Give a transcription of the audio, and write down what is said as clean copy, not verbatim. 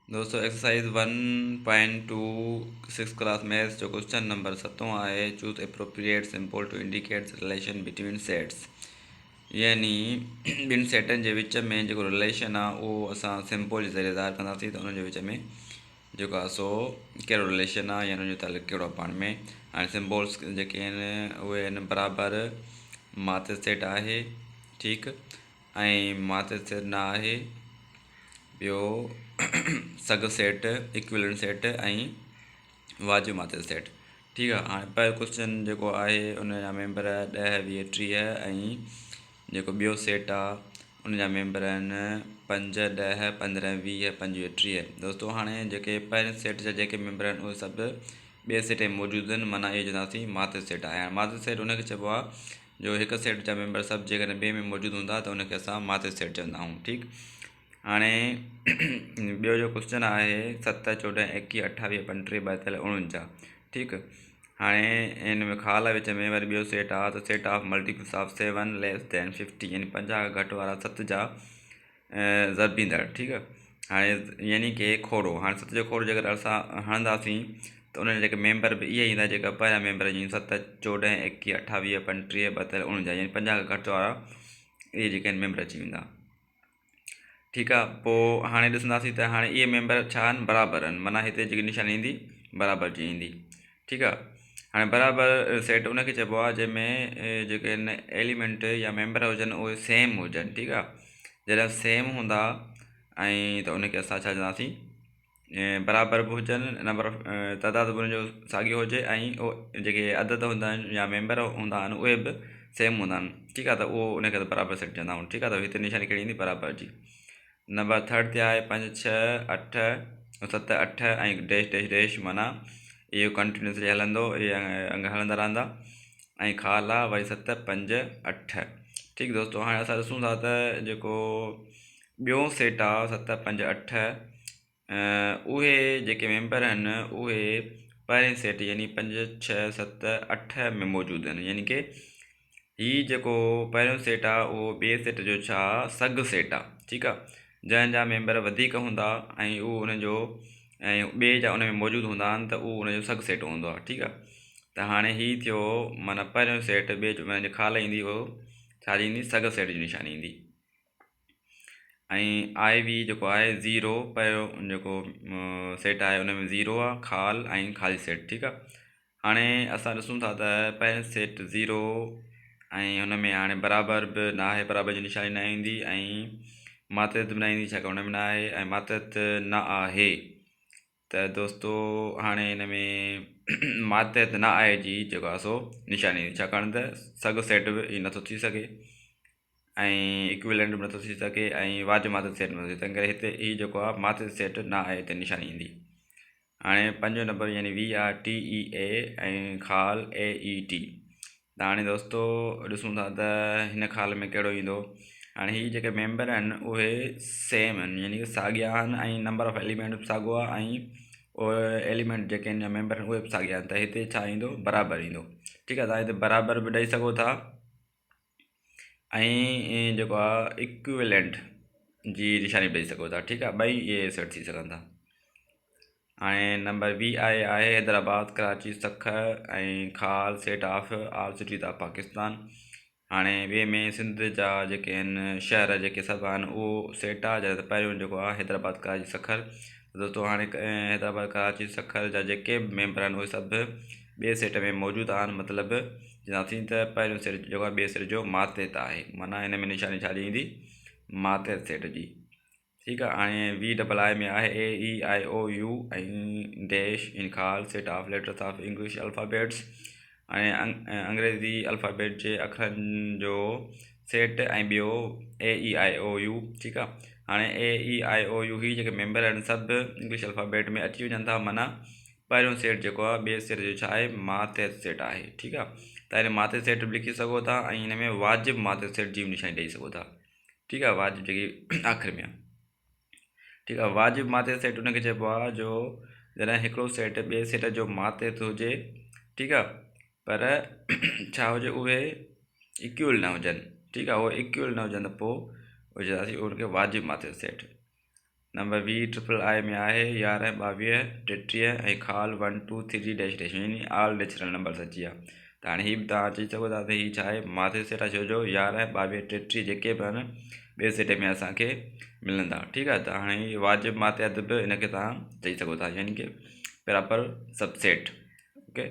दोस्तों exercise 1.26 class maths जो question number 7 आहे। Choose appropriate symbol to indicate relation between sets. यानी ॿिनि सेटनि जे विच में जेको रिलेशन आहे उहो असां सिंबल जे ज़रिए ज़ाहिर कंदासीं त उनजे विच में जेको आहे सो कहिड़ो रिलेशन आहे या उनजो तालुक़ु कहिड़ो आहे पाण में। हाणे सिंबल्स जेके आहिनि उहे आहिनि बराबरि, मात्र सेट आहे, ठीकु, ऐं मात्र सेट न आहे, ॿियो सग सेट, इक्विवेलेंट सेट ऐं वाजिब मात्र सेट। ठीकु आहे। हाणे पहिरियों क्वेश्चन जेको आहे उनजा मेंबर 10, 20, 30 ऐं जेको ॿियो सेट आहे उनजा मेंबर आहिनि 5, 10, 15, 20, 25, 30। दोस्तों हाणे जेके पहिरें सेट जा जेके मेंबर आहिनि उहे सभु ॿिए सेट में मौजूदु आहिनि, माना इहे चवंदासीं मात्र सेट आहे। हाणे मात्र सेट उनखे चइबो आहे जो हिकु सेट जा मेंबर सभु जेकॾहिं ॿिए में मौजूदु हूंदा त उनखे असां मात्र सेट चवंदा आहियूं। ठीकु। हाणे ॿियो जो क्वेश्चन आहे 7, 14, 21, 28, 35, 42, 49। ठीकु। हाणे इन में ख़ाल विच में वरी ॿियो सेट आहे त set of multiples of 7 less than 50, यानी 50 खां घटि वारा 7 जा ज़रबींदड़। ठीकु आहे। हाणे यानी कि खोड़ो, हाणे 7 जो खोड़ो जेकर असां हणंदासीं त उनजा जेके मेंबर बि इहे ईंदा जेका पहिरियां मेंबर जीअं 7, 14, 21, 28, 35, 42, 49, यानी 50 खां घटि वारा इहे जेके आहिनि मेंबर अची वेंदा। ठीकु आहे। पोइ हाणे ॾिसंदासीं त हाणे इहे मेंबर छा आहिनि, बराबरि आहिनि, माना हिते जेकी निशानी ईंदी बराबरि जी ईंदी। ठीकु आहे। हाणे बराबरि सेट उनखे चइबो आहे जंहिंमें जेके आहिनि एलिमेंट या मेंबर हुजनि उहे सेम हुजनि। ठीकु आहे। जॾहिं सेम हूंदा ऐं त उनखे असां छा चवंदासीं, बराबरि बि हुजनि, नंबर ऑफ तइदाद बि उनजो साॻियो हुजे ऐं उहो जेके अदद हूंदा आहिनि या मेंबर हूंदा आहिनि उहे बि सेम हूंदा आहिनि। ठीकु आहे। त उहो उनखे त बराबरि सेट चवंदा आहियूं। ठीकु आहे। त हिते निशानी कहिड़ी ईंदी, बराबरि जी। नंबर 3 ते आहे 5, 6, 8, 7, 8 ऐं डैश डैश डैश, माना इहो कंटिन्यूसली हलंदो, इहे अंग हलंदा रहंदा ऐं ख़ाल आहे वरी 7, 5, 8। ठीकु दोस्तों। हाणे असां ॾिसूं था त जेको ॿियो सेट आहे 7, 5, 8, उहे जेके मेंबर आहिनि उहे पहिरें सेट यानी 5, 6, 7, 8 में मौजूदु आहिनि। यानी कि हीअ जेको पहिरियों सेट आहे उहो ॿिए सेट जो छा सग सेट आहे। ठीकु आहे। जंहिंजा मेंबर वधीक हूंदा ऐं उहो उनजो ऐं ॿिए जा उन में मौजूदु हूंदा आहिनि त उहो उनजो सग सेट हूंदो आहे। ठीकु आहे। त हाणे हीअ थियो माना पहिरियों सेट, ॿिए जो माना ख़ाल ईंदी उहो छा ईंदी, सग सेट जी निशानी ईंदी। ऐं आई वी जेको आहे 0, पहिरियों जेको सेट आहे उन में 0 आहे ख़ाल ऐं ख़ाली सेट। ठीकु आहे। हाणे असां ॾिसूं था त पहिरें सेट 0 ऐं हुन में हाणे बराबरि बि न आहे, बराबरि जी निशानी न ईंदी ऐं मातहत बि न ईंदी, छाकाणि हुन में न आहे ऐं मातहत न आहे। त दोस्तो हाणे हिन में मातहत न आहे जी जेको आहे सो निशानी ईंदी, छाकाणि त सग सेट बि हीअ नथो थी सघे ऐं इक्विवेलेंट बि नथो थी सघे ऐं वाजिब मात्र सेट बि नथो थी, तंहिं करे हिते हीअ जेको आहे मात्र सेट न आहे, हिते निशानी ईंदी। हाणे 5 नंबर यानी VRTEA ऐं ख़ाल AET। त हाणे दोस्तो ॾिसूं था त हिन ख़ाल में कहिड़ो ईंदो। हाणे हीअ जेके मेंबर आहिनि उहे सेम आहिनि, यानी कि साॻिया आहिनि ऐं नंबर ऑफ एलिमेंट बि साॻियो आहे ऐं उहे एलिमेंट जेके आहिनि या मेंबर आहिनि उहे बि साॻिया आहिनि। त हिते छा ईंदो, बराबरि ईंदो। ठीकु आहे। तव्हां हिते बराबरि बि ॾेई सघो था ऐं जेको आहे इक्विवेलेंट जी निशानी ॾेई सघो था। ठीकु आहे। ॿई इहे सेट थी सघनि था। हाणे नंबर VI आहे हैदराबाद, कराची, सख ऐं ख़ाल set of all cities of Pakistan. हाणे ॿिए में सिंध जा जेके आहिनि शहर जेके सभु आहिनि उहो सेट आहे। जॾहिं त पहिरियों जेको आहे हैदराबाद, कराची, सखर। दोस्तों हाणे हैदराबाद, कराची, सखर जा जेके बि मेंबर आहिनि उहे सभु ॿिए सेट में मौजूदु आहिनि, मतिलबु चवंदासीं त पहिरियों सेट जेको आहे ॿिए सेट जो मातहत आहे, माना हिन में निशानी छा ईंदी, मातहत सेट जी। ठीकु आहे। हाणे VII में आहे AEIOU ऐं डैश इन ख़ाल set of letters of English alphabets. हाणे अंग्रेज़ी अल्फ़ाबेट जे अखरनि जो सेट ऐं ॿियो AEIOU। ठीकु आहे। हाणे AEIOU ही जेके मेंबर आहिनि सभु इंग्लिश अल्फ़ाबेट में अची वञनि था, माना पहिरियों सेट जेको आहे ॿिए सेट जो छा आहे, मातहत सेट आहे। ठीकु आहे। त हिन मातहत सेट बि लिखी सघो था ऐं हिन में वाजिब मातहत सेट जी बि निशानी ॾेई सघो था। ठीकु आहे। वाजिब जेकी आख़िर में आहे। ठीकु आहे। वाजिब मातहत सेट उनखे चइबो आहे जो जॾहिं हिकिड़ो सेट ॿिए सेट जो मातहत हुजे, ठीकु आहे, पर छा हुजे, उहे इक्वल न हुजनि। ठीकु आहे। उहे इक्वल न हुजनि त पोइ चवंदासीं उनखे वाजिब मातहत set. Number V triple I में आहे 11 22 33 ऐं ख़ाल 1 2 3 डैश डैश यानी ऑल नेचुरल नंबर्स अची विया। त हाणे हीअ बि तव्हां चई सघो था त हीअ छा आहे माथे सेट आहे, छो जो 11 22 33 जेके बि आहिनि ॿिए सेट में असांखे मिलंदा। ठीकु आहे, त हाणे हीअ वाजिबु माते अदब हिनखे तव्हां चई सघो था, यानी कि प्रॉपर सबसेट। ओके।